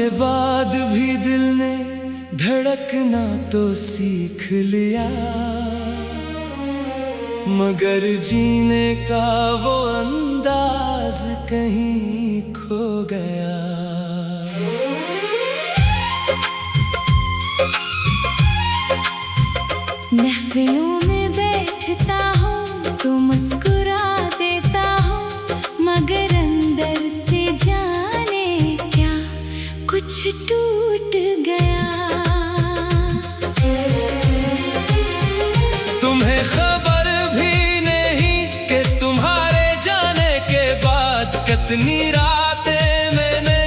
तुम्हारे बाद भी दिल ने धड़कना तो सीख लिया, मगर जीने का वो अंदाज कहीं खो गया। महफिलों में बैठता हूँ तो मुस्कुरा देता हूँ, मगर अंदर से जाने क्या कुछ टूट गया। तुम्हें खबर भी नहीं कि तुम्हारे जाने के बाद कितनी रातें मैंने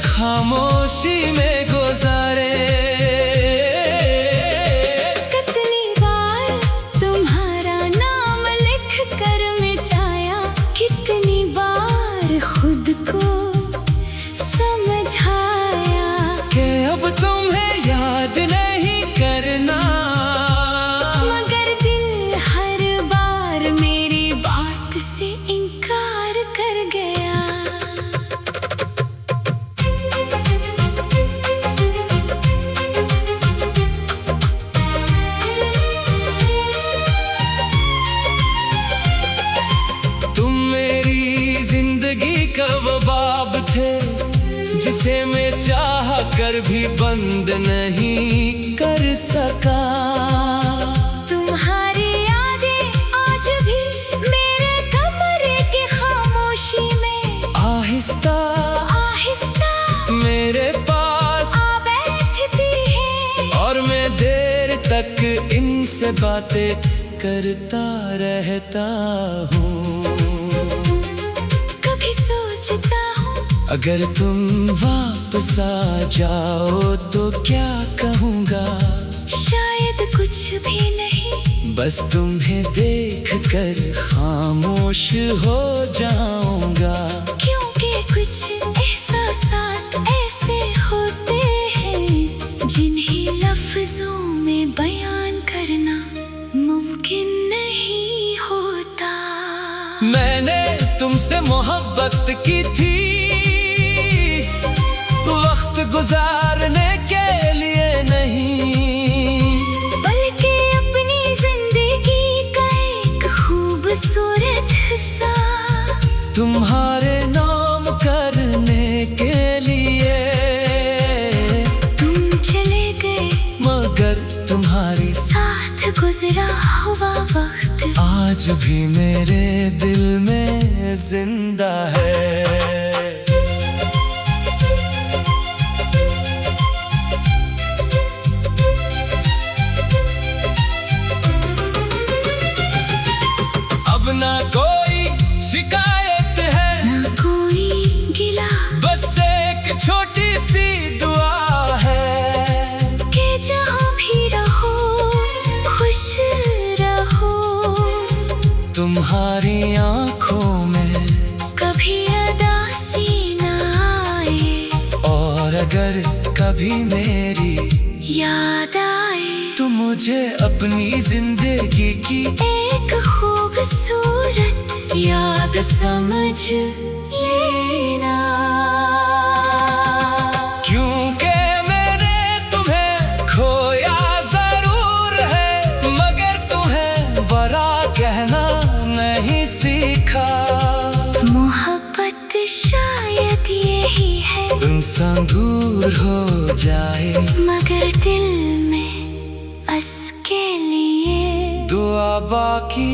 खामोशी में गुजारे। खुद को समझाया कि अब तुम्हें याद नहीं करना, मगर दिल हर बार मेरी बात से इनकार कर गया। तुम मेरी जिंदगी का वो बाब थे जिसे मैं चाह कर भी बंद नहीं कर सका। तुम्हारी यादें आज भी मेरे कमरे की खामोशी में आहिस्ता आहिस्ता मेरे पास आ बैठती है, और मैं देर तक इनसे बातें करता रहता हूँ। अगर तुम वापस आ जाओ तो क्या कहूँगा, शायद कुछ भी नहीं, बस तुम्हें देख कर खामोश हो जाऊंगा। क्योंकि कुछ एहसासात ऐसे होते हैं जिन्हें लफ्जों में बयान करना मुमकिन नहीं होता। मैंने तुमसे मोहब्बत की थी वक्त गुजारने के लिए नहीं, बल्कि अपनी जिंदगी का एक खूबसूरत हिस्सा तुम्हारे नाम करने के लिए। तुम चले गए मगर तुम्हारी साथ गुजरा हुआ वक्त आज भी मेरे दिल में जिंदा है। अब ना कोई शिकायत है ना कोई गिला, बस एक छोटी सी दुआ है कि जहाँ भी रहो खुश रहो। तुम्हारी आंखों में कभी उदासी ना आए, और अगर कभी मेरी याद आए तो मुझे अपनी जिंदगी की एक खूबसूरत याद समझ लेना। क्योंकि मैंने तुम्हें खोया जरूर है, मगर तुम्हें बड़ा कहना नहीं सीखा। मोहब्बत शायद यही है, इंसान दूर हो जाए मगर दिल में बस के लिए दुआ बाकी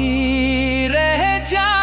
रह जाए।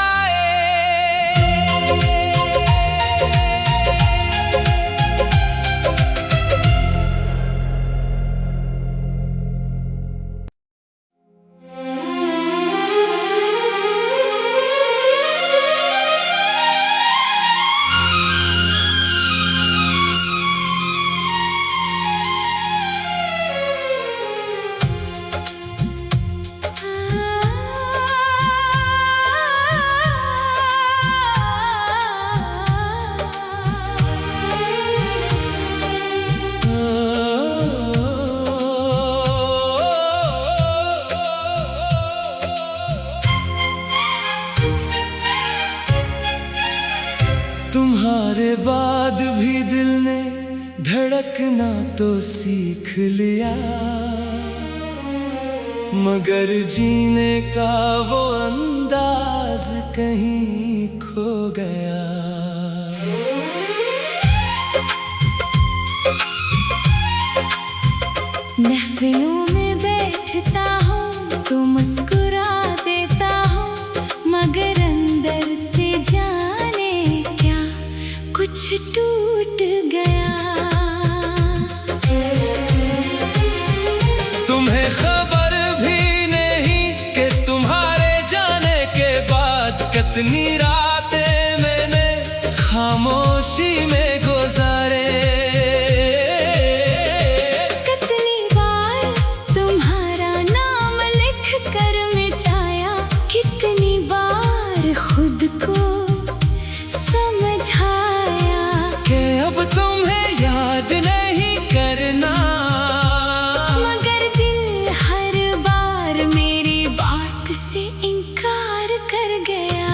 तुम्हारे बाद भी दिल ने धड़कना तो सीख लिया, मगर जीने का वो अंदाज कहीं खो गया। महफिलों में बैठता हूँ तो मुस्कुरा देता हूँ, मगर अंदर से जाने क्या कुछ टूट गया। तुम्हें खबर भी नहीं कि तुम्हारे जाने के बाद कितनी रातें मैंने खामोशी में गुजारे। कितनी बार तुम्हारा नाम लिख कर मिटाया, कितनी बार खुद को समझाया कि अब तुम्हें याद नहीं करना, मगर दिल हर बार मेरी बात से इनकार कर गया।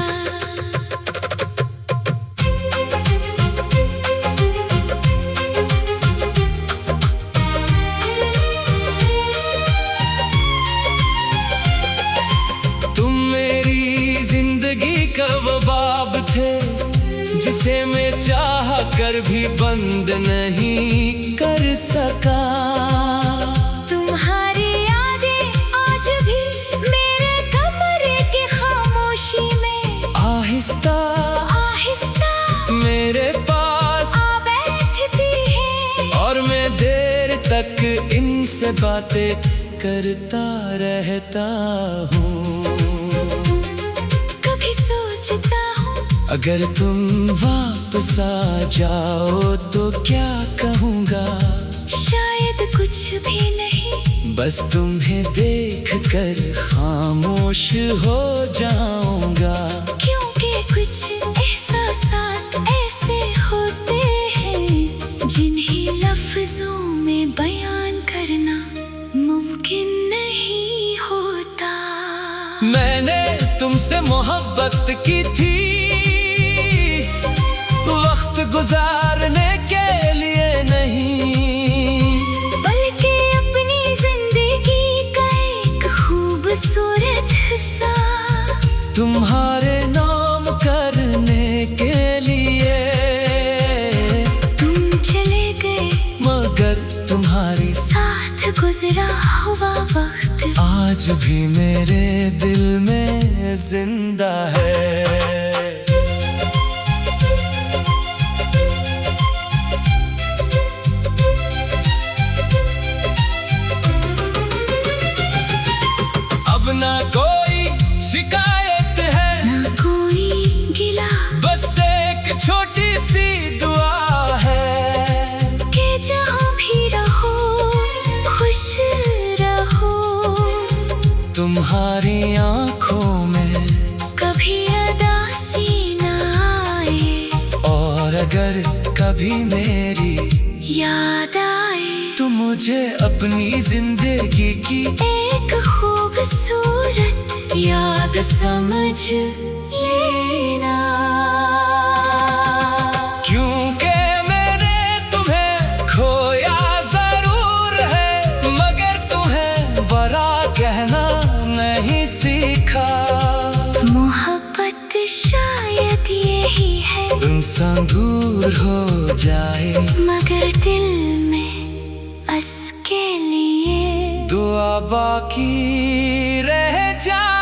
तुम मेरी जिंदगी का वो बाब थे, जिसे मैं चाह कर भी बंद नहीं कर सका। तुम्हारी यादें आज भी मेरे कमरे की खामोशी में आहिस्ता आहिस्ता मेरे पास आ बैठती है, और मैं देर तक इनसे बातें करता रहता हूँ। कभी सोचता हूँ अगर तुम वापस आ जाओ तो क्या कहूँगा, शायद कुछ भी नहीं, बस तुम्हें देख कर खामोश हो जाऊंगा। क्योंकि कुछ एहसासात ऐसे होते हैं जिन्हें लफ्जों में बयान करना मुमकिन नहीं होता। मैंने तुमसे मोहब्बत की थी, वक्त गुजारने के लिए नहीं, बल्कि अपनी जिंदगी का एक खूबसूरत हिस्सा तुम्हारे नाम करने के लिए। तुम चले गए मगर तुम्हारी साथ गुजरा हुआ वक्त आज भी मेरे दिल में जिंदा है। अब ना कोई शिकायत है, ना कोई गिला, बस एक छोटी सी दुआ है कि जहाँ भी रहो खुश रहो। तुम्हारी आंखों में कभी उदासी ना आए, और अगर कभी मेरी याद आए तो मुझे अपनी जिंदगी की एक खूबसूरत याद समझ लेना। क्योंकि मैंने तुम्हें खोया जरूर है, मगर तुम्हें बड़ा कहना नहीं सीखा। मोहब्बत शायद यही है, इंसान दूर हो जाए मगर दिल में उसके लिए दुआ बाकी रह जाए।